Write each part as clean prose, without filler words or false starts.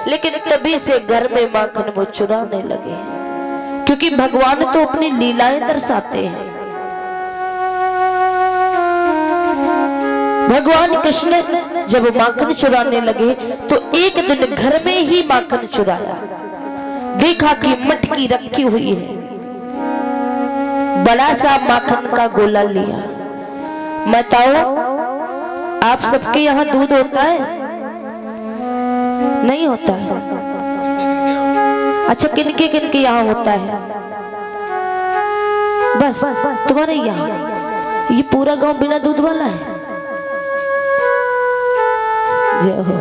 लेकिन तभी से घर में माखन वो चुराने लगे, क्योंकि भगवान तो अपनी लीलाएं दर्शाते हैं। भगवान कृष्ण जब माखन चुराने लगे तो एक दिन घर में ही माखन चुराया। देखा कि मटकी रखी हुई है, बड़ा सा माखन का गोला लिया। बताओ आप सबके यहाँ दूध होता है? नहीं होता है। अच्छा, किनके यहाँ होता है? बस तुम्हारे यहाँ? ये पूरा गांव बिना दूध वाला है? जय हो।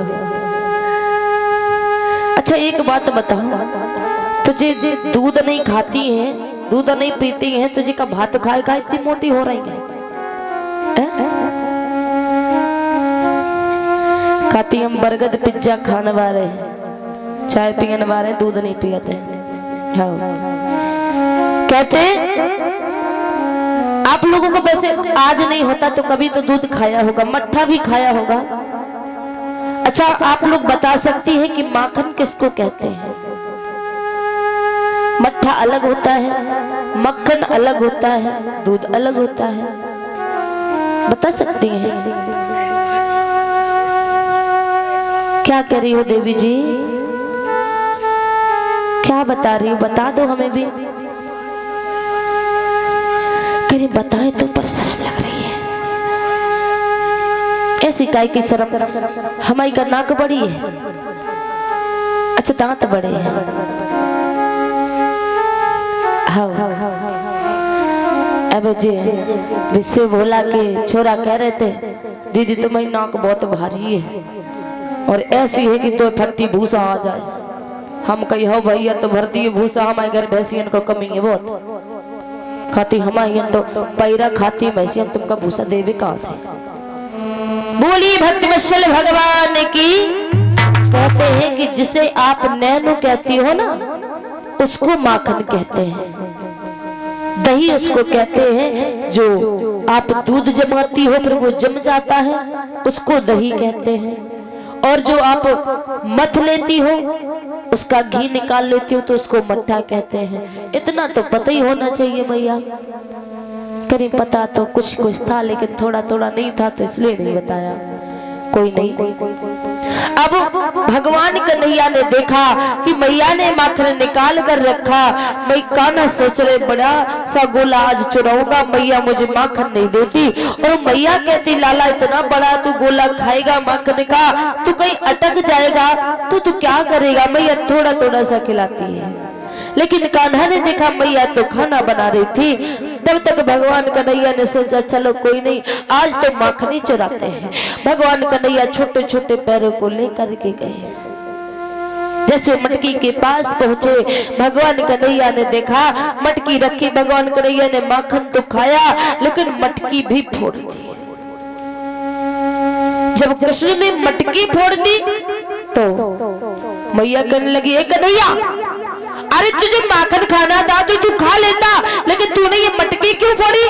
अच्छा एक बात बताओ, तुझे दूध नहीं खाती है, दूध नहीं पीती है, तुझे का भात खाए खा इतनी मोटी हो रही है? खाती हम बर्गर पिज्जा खाने वाले, चाय पीने वाले, दूध नहीं पीते। हाँ। कहते आप लोगों को वैसे आज नहीं होता तो कभी तो दूध खाया होगा, मट्ठा भी खाया होगा। अच्छा आप लोग बता सकती हैं कि माखन किसको कहते हैं? मट्ठा अलग होता है, मक्खन अलग होता है, दूध अलग होता है। बता सकती हैं? क्या कह रही हो देवी जी? क्या बता रही हो? बता दो हमें भी। कहीं बताएं तो पर शर्म लग रही है। ऐसी काय की शर्म? हमारी का नाक बड़ी है, अच्छा दांत बड़े हैं। हाँ। अब जी विश्व भोला के छोरा कह रहे थे, दीदी तुम्हारी नाक बहुत भारी है और ऐसी है कि तो फट्टी भूसा आ जाए। हम कही हो भैया तो भरती है भूसा, हमारे घर भैंसियन को कमी है बहुत, खाती हमारी तो पैरा खाती भैंसियन, तुमका भूसा देवे कहाँ से? बोली भक्तवत्सल भगवान की। कहते हैं कि जिसे आप नैनो कहती हो ना, उसको माखन कहते हैं। दही उसको कहते हैं जो आप दूध जमाती हो फिर वो जम जाता है, उसको दही कहते हैं। और जो आप मथ लेती हो, उसका घी निकाल लेती हो, तो उसको मट्ठा कहते हैं। इतना तो पता ही होना चाहिए भैया। करीं पता तो कुछ था, लेकिन थोड़ा थोड़ा नहीं था तो इसलिए नहीं बताया। कोई नहीं। अब भगवान कन्हैया ने देखा कि मैया ने माखन निकाल कर रखा। मैं कान्हा सोच रहे बड़ा सा गोला आज चुराऊंगा, मैया मुझे माखन नहीं देती। और मैया कहती लाला इतना बड़ा तू गोला खाएगा माखन का, तू कहीं अटक जाएगा तो क्या करेगा? मैया थोड़ा थोड़ा सा खिलाती है। लेकिन कान्हा ने देखा मैया तो खाना बना रही थी। तब तक भगवान कन्हैया ने सोचा चलो कोई नहीं, आज तो माखन ही चुराते हैं। भगवान कन्हैया छोटे छोटे पैरों को लेकर के गए। जैसे मटकी के पास पहुंचे, भगवान कन्हैया ने देखा मटकी रखी। भगवान कन्हैया ने माखन तो खाया, लेकिन मटकी भी फोड़ दी। जब कृष्ण ने मटकी फोड़ दी तो मैया कहने लगी, ए कन्हैया, अरे तुझे माखन खाना था तो तू खा लेता, लेकिन तूने ये मटकी क्यों फोड़ी?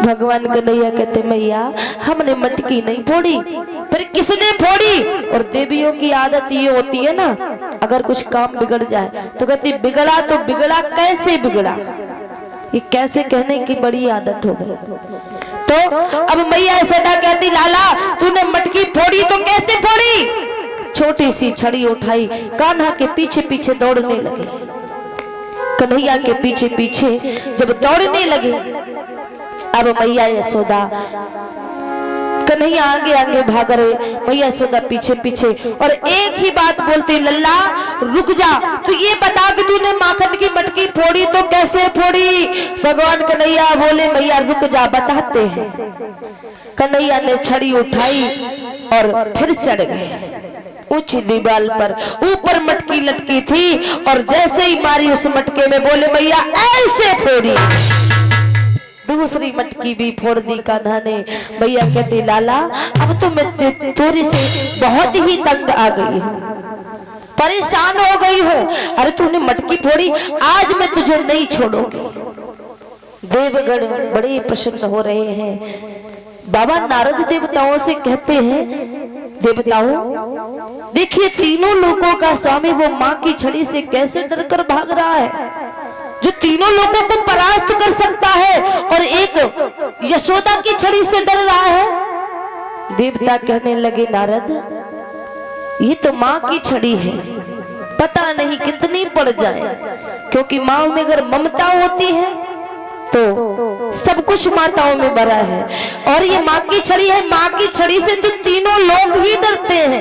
भगवान कन्हैया कहते मैया हमने मटकी नहीं फोड़ी, फिर किसने फोड़ी? और देवियों की आदत ये होती है ना, अगर कुछ काम बिगड़ जाए तो कहती बिगड़ा तो बिगड़ा, कैसे बिगड़ा? ये कैसे कहने की बड़ी आदत हो गई। तो अब मैया यशोदा कहती लाला तूने मटकी फोड़ी तो कैसे फोड़ी? छोटी सी छड़ी उठाई, कान्हा के पीछे पीछे दौड़ने लगे। कन्हैया के पीछे पीछे जब दौड़ने लगे, अब मैया यशोदा, कन्हैया आगे आगे भाग रहे, मैया यशोदा पीछे पीछे। और एक ही बात बोलती, लल्ला रुक जा, तू ये बता कि तूने माखन की मटकी फोड़ी तो कैसे फोड़ी? भगवान कन्हैया बोले मैया रुक जा, बताते हैं। कन्हैया ने छड़ी उठाई और फिर चढ़ गए ऊंची दीवार पर। ऊपर मटकी लटकी थी और जैसे ही मारी उस मटके में, बोले मैया ऐसे फोड़ी। दूसरी मटकी भी फोड़ दी कान्हा ने। मैया कहती लाला अब तो मैं तेरे से बहुत ही तंग आ गई हूँ, परेशान हो गई हूँ। अरे तूने मटकी फोड़ी, आज मैं तुझे नहीं छोड़ूंगी। देवगण बड़े प्रसन्न हो रहे हैं। बाबा नारद देवताओं से कहते हैं देवताओं देखिए, तीनों लोगों का स्वामी वो माँ की छड़ी से कैसे डरकर भाग रहा है, जो तीनों लोगों को परास्त कर सकता है और एक यशोदा की छड़ी से डर रहा है। देवता कहने लगे, नारद ये तो माँ की छड़ी है, पता नहीं कितनी पड़ जाए, क्योंकि माँ में अगर ममता होती है तो सब कुछ माताओं में भरा है, और ये माँ की छड़ी है। माँ की छड़ी से तो तीनों लोग ही डरते हैं।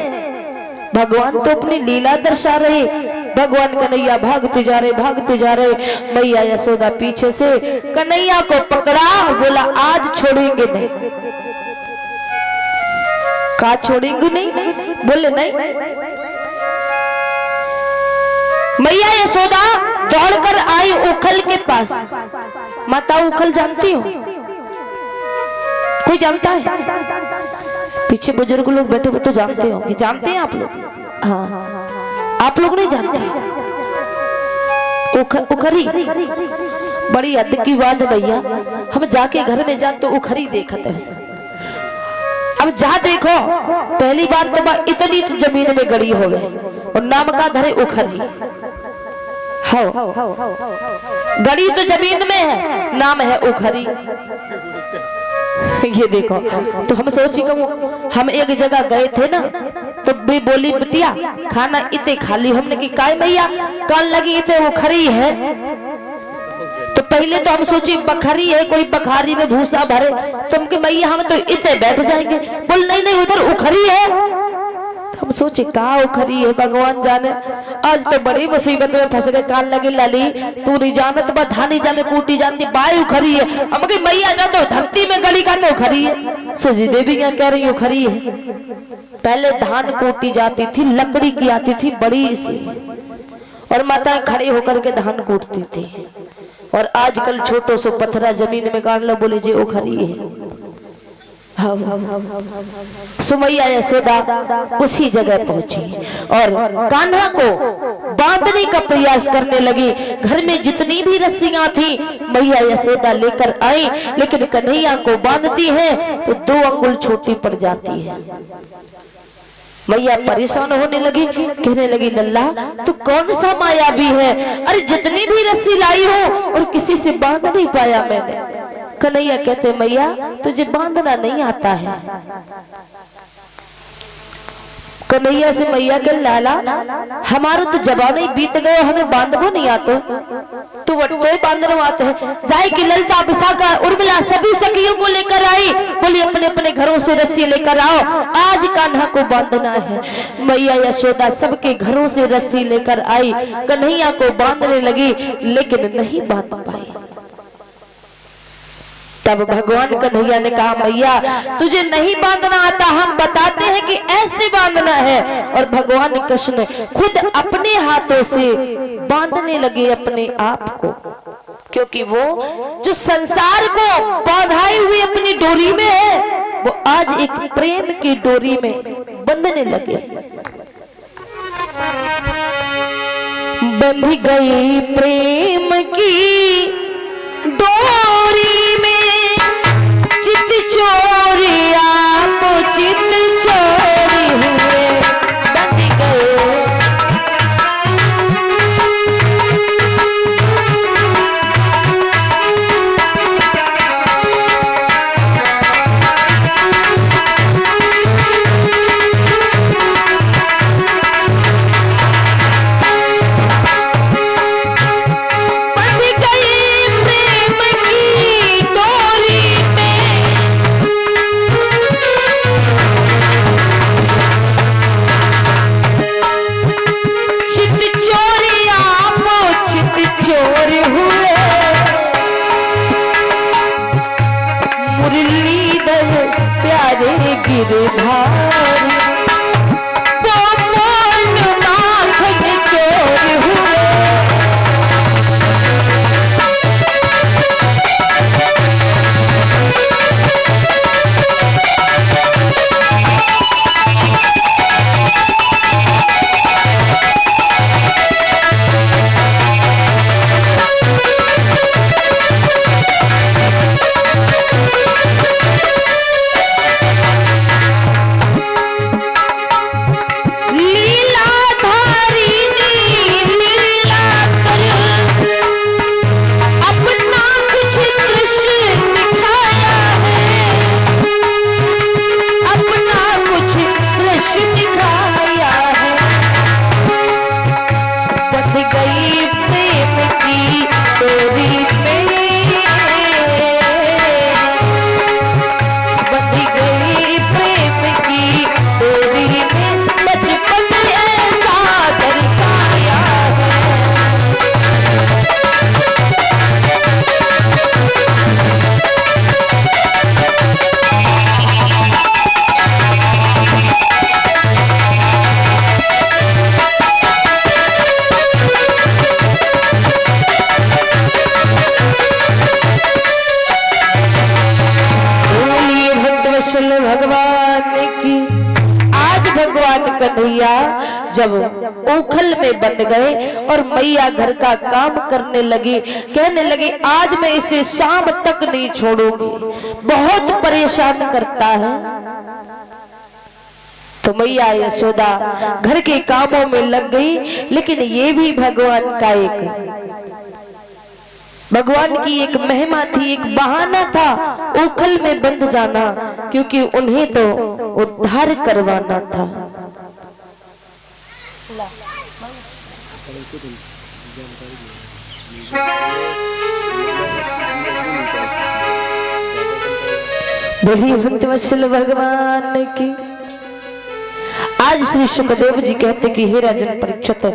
भगवान तो अपनी लीला दर्शा रहे, भगवान कन्हैया भागते जा रहे, मैया यशोदा पीछे से कन्हैया को पकड़ा, बोला आज छोड़ेंगे नहीं। कहा छोड़ेंगे नहीं, बोले नहीं। मैया यशोदा दौड़कर आई उखल के पास। माता उखल जानती हो? कोई जानता है? पीछे बुजुर्ग लोग बैठे हुए तो जानते होंगे। जानते हैं आप लोग? हाँ, आप लोग नहीं जानते? उखरी बड़ी हद की बात है भैया। हम जाके घर में जा तो उखरी देखते हैं। अब जा देखो, पहली बार तो इतनी जमीन में गड़ी हो गए और नाम का धरे उखरी। गड़ी तो जमीन में है, नाम है उखरी। ये देखो, तो हम सोची कहूँ, हम एक जगह गए थे ना, तो भी बोली बिटिया खाना इतने खाली। हमने की काय मैया कान लगी इतने उखरी है। तो पहले तो हम सोची बखरी है, कोई बखारी में भूसा भरे, तुम के मैया हम तो इतने बैठ जाएंगे। बोल नहीं नहीं, उधर उखरी है। हम सोचे कहा उखरी है, भगवान जाने। आज तो बड़ी मुसीबत में फंस गए। कान लगे लाली तू नहीं जानत, धानी जाने कूटी जानती, बाय उखरी है। हम कही मैया जा तो धरती में गली का तो उखरी है। सजी देवी क्या कह रही उखरी है। पहले धान कूटी जाती थी, लकड़ी की आती थी बड़ी सी, और माताएं खड़े होकर के धान कूटती थी। और आजकल छोटो सो पत्थरा जमीन में गाड़ लो, बोले जी उखरी है। सुमैया यशोदा उसी जगह पहुंची और कान्हा को बांधने का प्रयास करने लगी। घर में जितनी भी रस्सियां थी मैया यशोदा लेकर आई, लेकिन कन्हैया को बांधती है तो 2 अंगुल छोटी पड़ जाती है। मैया परेशान होने लगी, कहने लगी लल्ला तू कौन सा मायावी है, अरे जितनी भी रस्सी लाई हो और किसी से बांध नहीं पाया मैंने। कन्हैया कहते मैया तुझे बांधना नहीं आता है। कन्हैया से मैया के लाला हमारा तो जवान ही बीत गए, हमें बांधवो नहीं आते, तो वट्टोए बांधने आते हैं। जाए कि ललिता विशाखा उर्मिला सभी सखियों को लेकर आई, बोली अपने अपने घरों से रस्सी लेकर आओ, आज कान्हा को बांधना है। मैया यशोदा सबके घरों से रस्सी लेकर आई, कन्हैया को बांधने लगी, लेकिन नहीं बांध पाई। तब भगवान कन्हैया ने कहा मैया तुझे नहीं बांधना आता, हम बताते हैं कि ऐसे बांधना है। और भगवान कृष्ण खुद अपने हाथों से बांधने लगे अपने आप को, क्योंकि वो जो संसार को बांधाई हुई अपनी डोरी में है, वो आज एक प्रेम की डोरी में बंधने लगे। बंध गई प्रेम की डोरी में चित चोरी, आप चित चोरी हुए बंध गए। बंध गए कन्हैया जब ओखल में बंद गए और मैया घर का काम करने लगी, कहने लगी आज मैं इसे शाम तक नहीं छोड़ूंगी, बहुत परेशान करता है। तो मैया यशोदा घर के कामों में लग गई, लेकिन ये भी भगवान की एक महिमा थी, एक बहाना था ओखल में बंद जाना, क्योंकि उन्हें तो उद्धार करवाना था। बोलिए भक्तवत्सल भगवान की। आज श्री सुखदेव जी कहते कि हे राजन परीक्षित,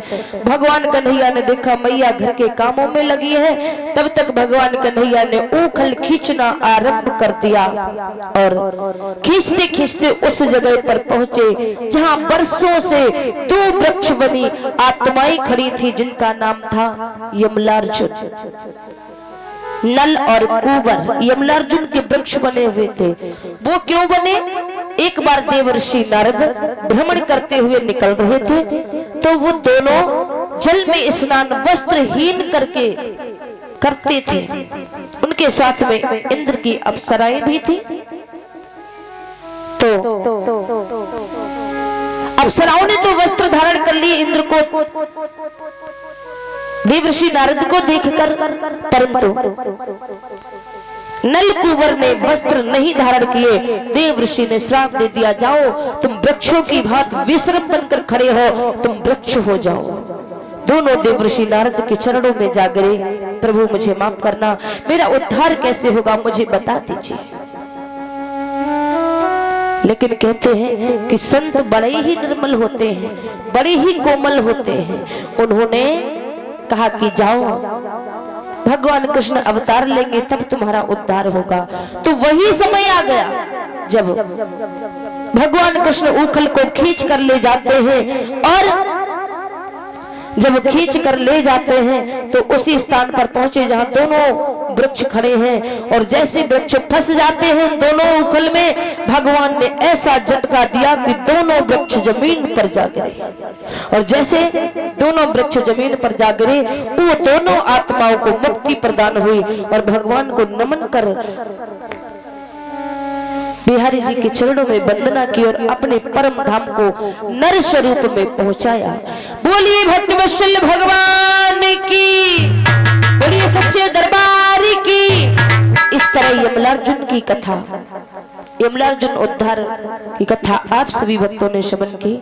भगवान कन्हैया ने देखा मैया घर के कामों में लगी है, तब तक भगवान कन्हैया ने ओखल खींचना आरंभ कर दिया और खींचते खींचते उस जगह पर पहुंचे जहां बरसों से दो वृक्ष बनी आत्माएं खड़ी थी, जिनका नाम था यमलार्जुन। नल और कुंवर यमलार्जुन के वृक्ष बने हुए थे। वो क्यों बने? एक बार देवर्षि नारद भ्रमण करते हुए निकल रहे थे, तो वो दोनों जल में स्नान वस्त्रहीन करके करते थे। उनके साथ में इंद्र की अप्सराएं भी थी। तो अप्सराओं ने तो वस्त्र धारण कर लिए इंद्र को, देवर्षि नारद को देखकर, परंतु नल कुंवर ने वस्त्र नहीं धारण किए। देवर्षि ने श्राप दे दिया, जाओ तुम वृक्षों की भांति विश्रम बनकर खड़े हो, तुम वृक्ष हो जाओ। दोनों देवर्षि नारद के चरणों में जा गिरे, प्रभु मुझे माफ करना, मेरा उद्धार कैसे होगा, मुझे बता दीजिए। लेकिन कहते हैं कि संत बड़े ही निर्मल होते हैं, बड़े ही कोमल होते हैं। उन्होंने कहा कि जाओ, भगवान कृष्ण अवतार लेंगे तब तुम्हारा उद्धार होगा। तो वही समय आ गया जब भगवान कृष्ण ओखल को खींच कर ले जाते हैं, और जब खींच कर ले जाते हैं तो उसी स्थान पर पहुंचे जहां दोनों वृक्ष खड़े हैं, और जैसे वृक्ष फंस जाते हैं दोनों ओखल में, भगवान ने ऐसा झटका दिया कि दोनों वृक्ष जमीन पर जा गिरे। और जैसे दोनों वृक्ष जमीन पर जा गिरे, वो दोनों आत्माओं को मुक्ति प्रदान हुई और भगवान को नमन कर बिहारी जी के चरणों में वंदना की और अपने परम धाम को नर स्वरूप में पहुंचाया। बोलिए भक्तवत्सल भगवान की, बोलिए सच्चे दरबार की। इस तरह यमलार्जुन की कथा, यमलार्जुन उद्धार की कथा आप सभी भक्तों ने श्रवण की।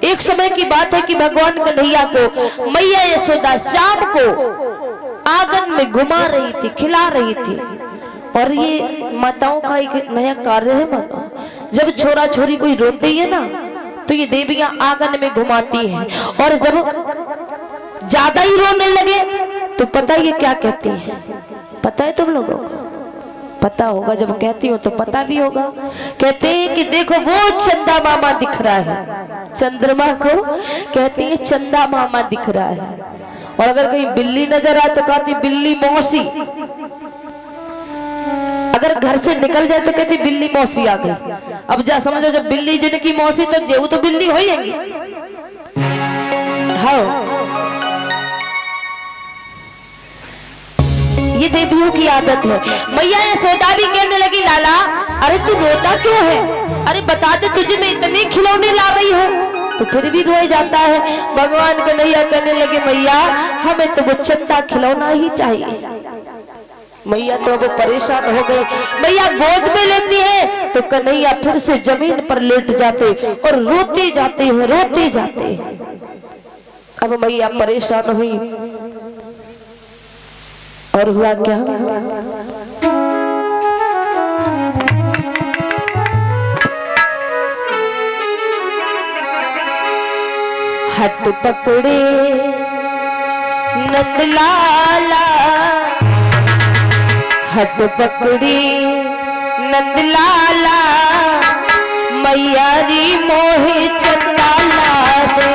एक समय की बात है कि भगवान कन्हैया को मैया यशोदा शाम को आंगन में घुमा रही थी, खिला रही थी। और ये माताओं का एक नया कार्य है मानो, जब छोरा छोरी कोई रोती है ना, तो ये देवियां आंगन में घुमाती हैं, और जब ज्यादा ही रोने लगे तो पता ये क्या कहती है? पता है तुम लोगों को? पता होगा, जब कहती हो तो पता भी होगा। कहते हैं कि देखो वो चंदा मामा दिख रहा है, चंद्रमा को कहती है चंदा मामा दिख रहा है। और अगर कहीं बिल्ली नजर आए तो कहती बिल्ली मौसी, अगर घर से निकल जाए तो कहती बिल्ली मौसी आ गई। अब जा समझो, जब बिल्ली जिनकी मौसी तो जेऊ तो बिल्ली हो जाएंगी। हाँ, ये देवियों की आदत है। मैया यशोदा भी कहने लगी लाला, अरे तू रोता क्यों है? अरे बता दे, तुझे मैं इतने खिलौने ला रही हूँ तो फिर भी रोए जाता है। भगवान कन्हैया कहने लगे मैया हमें तो वो चंदा खिलौना ही चाहिए। मैया तो वो परेशान हो गए। मैया गोद में लेती है तो कन्हैया फिर से जमीन पर लेट जाते और रोते जाते हैं, रोते जाते हैं। अब मैया परेशान हुई और हुआ क्या? हाथ पकड़े नंदलाला, हाथ पकड़ी नंदलाला, मैया री मोहे चंदा ला दे।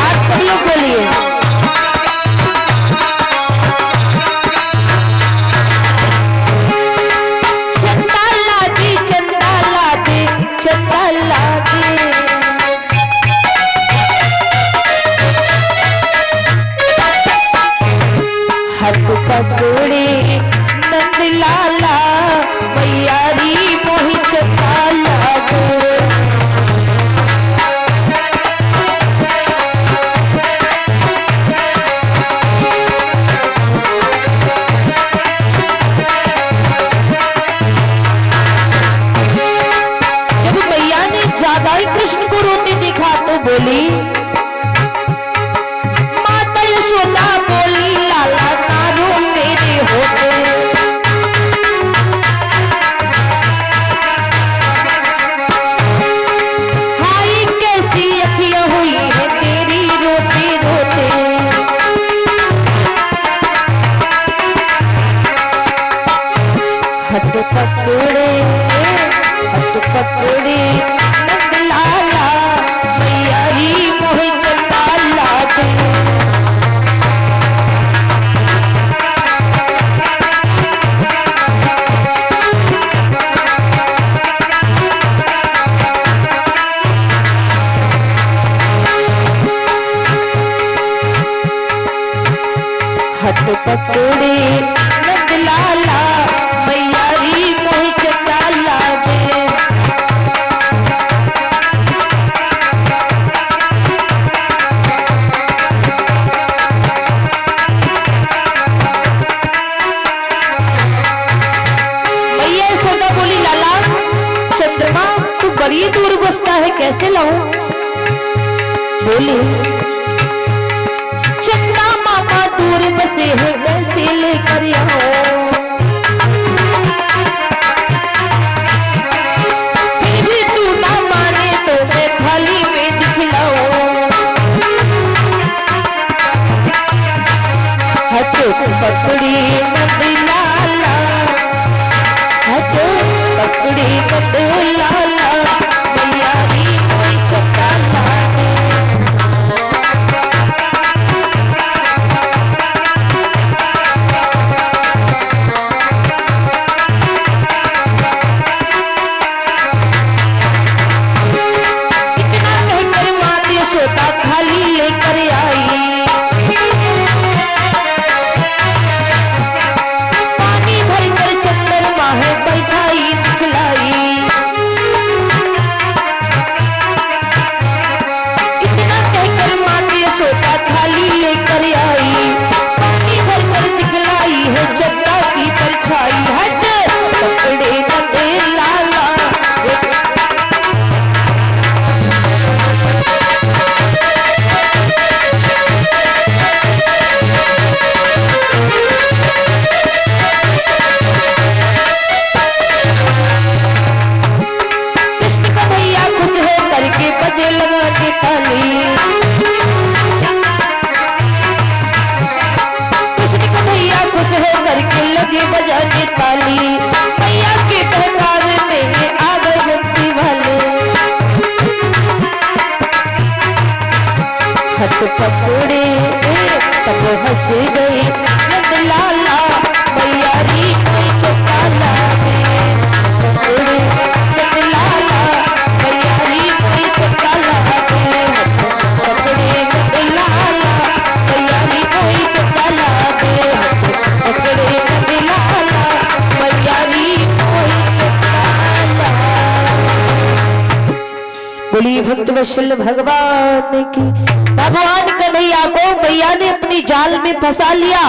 आप सब लोग बोलिए। नंद लाला मैया री मोहि चंदा गे। कृष्ण को रोते देखा तो बोली, माता यशोदा बोली लाला ना रो मेरे होते। हाय कैसी अखियां हुई है तेरी रोते रोते। हाथ पकड़े लाला मैया री मोहि चंदा लागे। हाथ पकड़े नंद लाला मैया री मोहि चंदा लागे। बड़ी दूर बसता है कैसे लाऊं? बोले चंदा मामा दूर बसे है कैसे लेकर आऊं? फिर भी तू ना माने तो मैं थाली में दिखलाऊं। हाथ पकड़ी नंद लाला, हाथ पकड़ी नंद लाला मैया री मोहि चंदा लागे। इतना कहकर माता यशोदा थाली लेकर आई। पानी भरकर चंद्रमा है बैठाई दिखलाई। यशोदा थाली लेकर आई, पानी भरकर दिखलाई है चंदा की परछाई। हट पकड़े नंद लाला कृष्ण का भैया खुश हो करके बजे लगा के ताली। खुश हो करके लगे बजाने ताली। मैया के पहचान में आ गए भक्ति वाले। हाथ पकड़े तब हंस गई नंद लाला मैया री मोहि चंदा लागे। पकड़े नंद लाला मैया री मोहि चंदा लागे। पकड़े नंद लाला मैया री मोहि चंदा लागे। पकड़े नंद लाला मैया री मोहि चंदा लागे। बोली भक्त वत्सल भगवान की। भगवान कन्हैया को मैया ने अपनी जाल में फंसा लिया।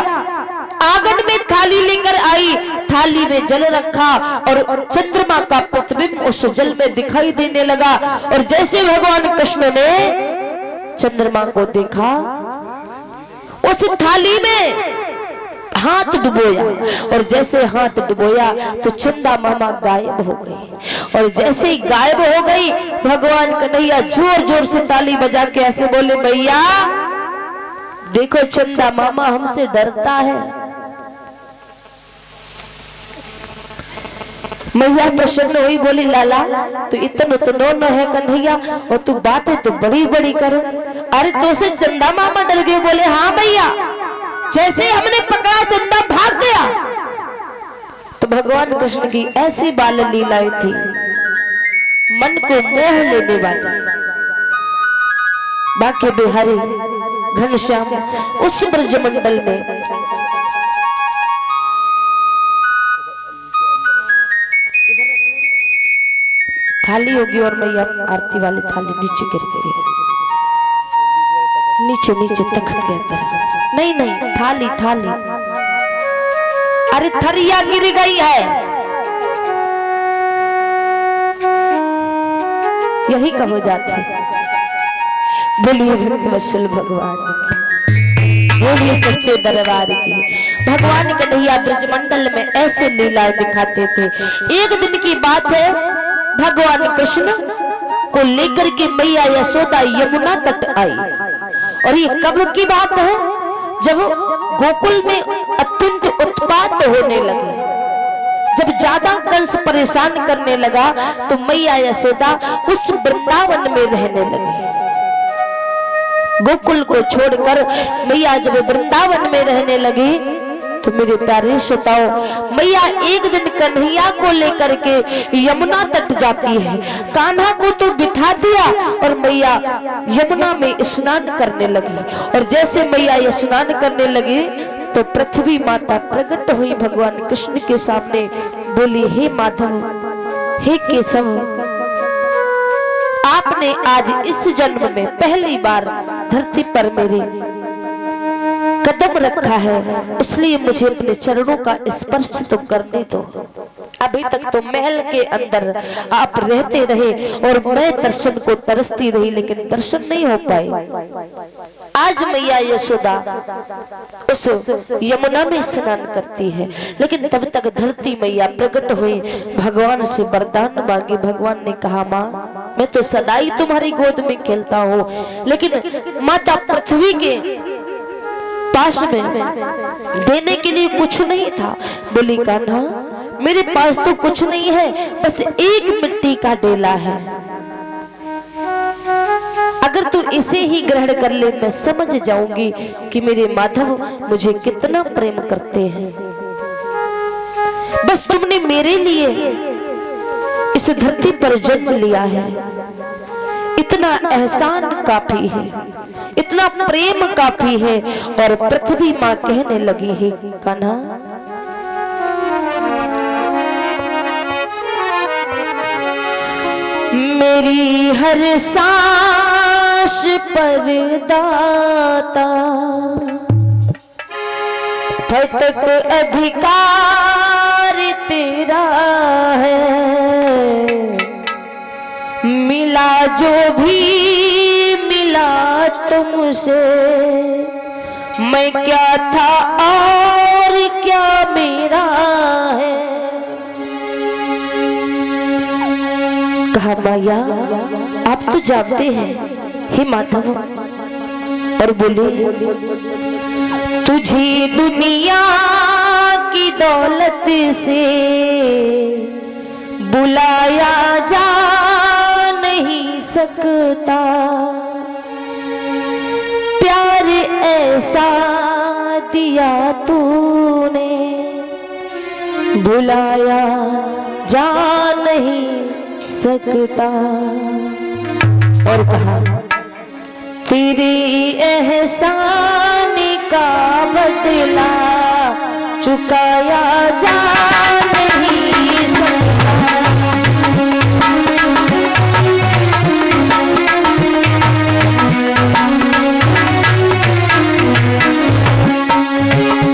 आंगन में थाली लेकर आई, थाली में जल रखा और चंद्रमा का प्रतिबिंब उस जल में दिखाई देने लगा। और जैसे भगवान कृष्ण ने चंद्रमा को देखा, उस थाली में हाथ डुबोया और जैसे हाथ डुबोया तो चंदा मामा गायब हो गई। और जैसे ही गायब हो गई, भगवान कन्हैया जोर जोर से ताली बजा के ऐसे बोले, भैया देखो चंदा मामा हमसे डरता है। मैया प्रसन्न हुई, बोली लाला तू इतनो तो न है कन्हैया, और तू बातें तो बड़ी बड़ी करे। अरे तो से चंदा मामा डर गए? बोले हाँ भैया, जैसे हमने पकड़ा चंदा भाग गया। तो भगवान कृष्ण की ऐसी बाल लीलाएं थी, मन को मोह लेने वाली। बाके बिहारी घनश्याम उस ब्रजमंडल में थाली होगी और मैया आरती वाली थाली नीचे गिर गई है, नीचे नीचे तख्त के अंदर। नहीं नहीं, थाली थाली, अरे थरिया गिर गई है। यही कहो जाते। बोलिए भक्तवत्सल भगवान की, बोलिए सच्चे दरबार की। भगवान कन्हैया ब्रजमंडल में ऐसे लीलाएं दिखाते थे। एक दिन की बात है, भगवान कृष्ण को लेकर के मैया यशोदा यमुना तट आई। और ये कब की बात है? जब गोकुल में अत्यंत उत्पात होने लगे, जब ज्यादा कंस परेशान करने लगा, तो मैया यशोदा उस वृंदावन में रहने लगी। गोकुल को छोड़कर मैया जब वृंदावन में रहने लगी, तो मेरे प्यारे श्रोताओं, मैया एक दिन कन्हैया को लेकर के यमुना तट जाती है। कान्हा को तो बिठा दिया और मैया यमुना में स्नान करने लगी। और जैसे मैया स्नान करने लगी, तो पृथ्वी माता प्रकट हुई भगवान कृष्ण के सामने। बोली, हे माधव, हे केशव, आपने आज इस जन्म में पहली बार धरती पर मेरे कदम रखा है, इसलिए मुझे अपने चरणों का स्पर्श तो करने दो। अभी तक तो महल के अंदर आप रहते रहे और मैं दर्शन को तरसती रही, लेकिन दर्शन नहीं हो पाए। आज मैया यशोदा उस यमुना में स्नान करती है, लेकिन तब तक धरती मैया प्रकट हुई, भगवान से वरदान मांगी। भगवान ने कहा, माँ, मैं तो सदा ही तुम्हारी गोद में खेलता हूँ, लेकिन माता पृथ्वी के पास में देने के लिए कुछ नहीं था। बोली, कान्हा, मेरे पास तो कुछ नहीं है, बस एक मिट्टी का डेला है। अगर तू इसे ही ग्रहण कर ले, मैं समझ जाऊंगी कि मेरे माधव मुझे कितना प्रेम करते हैं। बस तुमने मेरे लिए इस धरती पर जन्म लिया है, इतना एहसान काफी है, इतना प्रेम काफी है। और पृथ्वी माँ कहने लगी है, कान्हा, मेरी हर सांस पर दाता तक अधिकार तेरा है। मिला जो भी मिला तुमसे, मैं क्या था और क्या मेरा है। कहा, माया, आप तो जानते हैं हे माधव। और बोले, तुझे दुनिया की दौलत से बुलाया जा नहीं सकता। प्यार ऐसा दिया तूने, बुलाया जा नहीं सकता। और कहा, तेरे एहसान का बदला चुकाया जा नहीं सकता।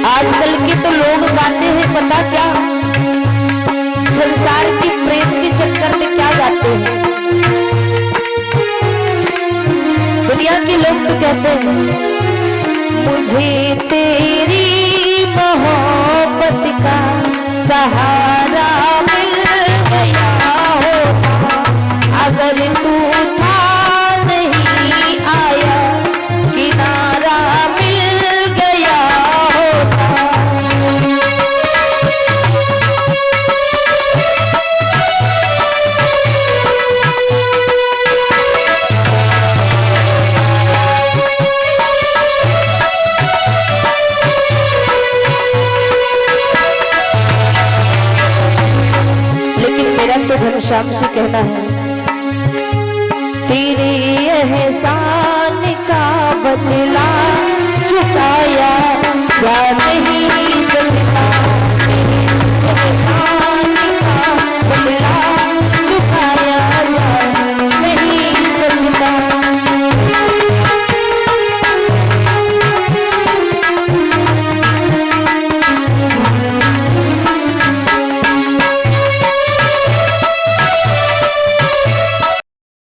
आजकल के तो लोग गाते हैं, पता क्या, संसार की प्रेम के चक्कर में क्या गाते हैं। दुनिया के लोग तो कहते हैं, मुझे तेरी मोहब्बत का सहारा मिल गया होता, अगर तू था नहीं आया, किनारा मिल गया होता। तो घनश्याम से कहना है, तेरे एहसान का बदला चुकाया जा नहीं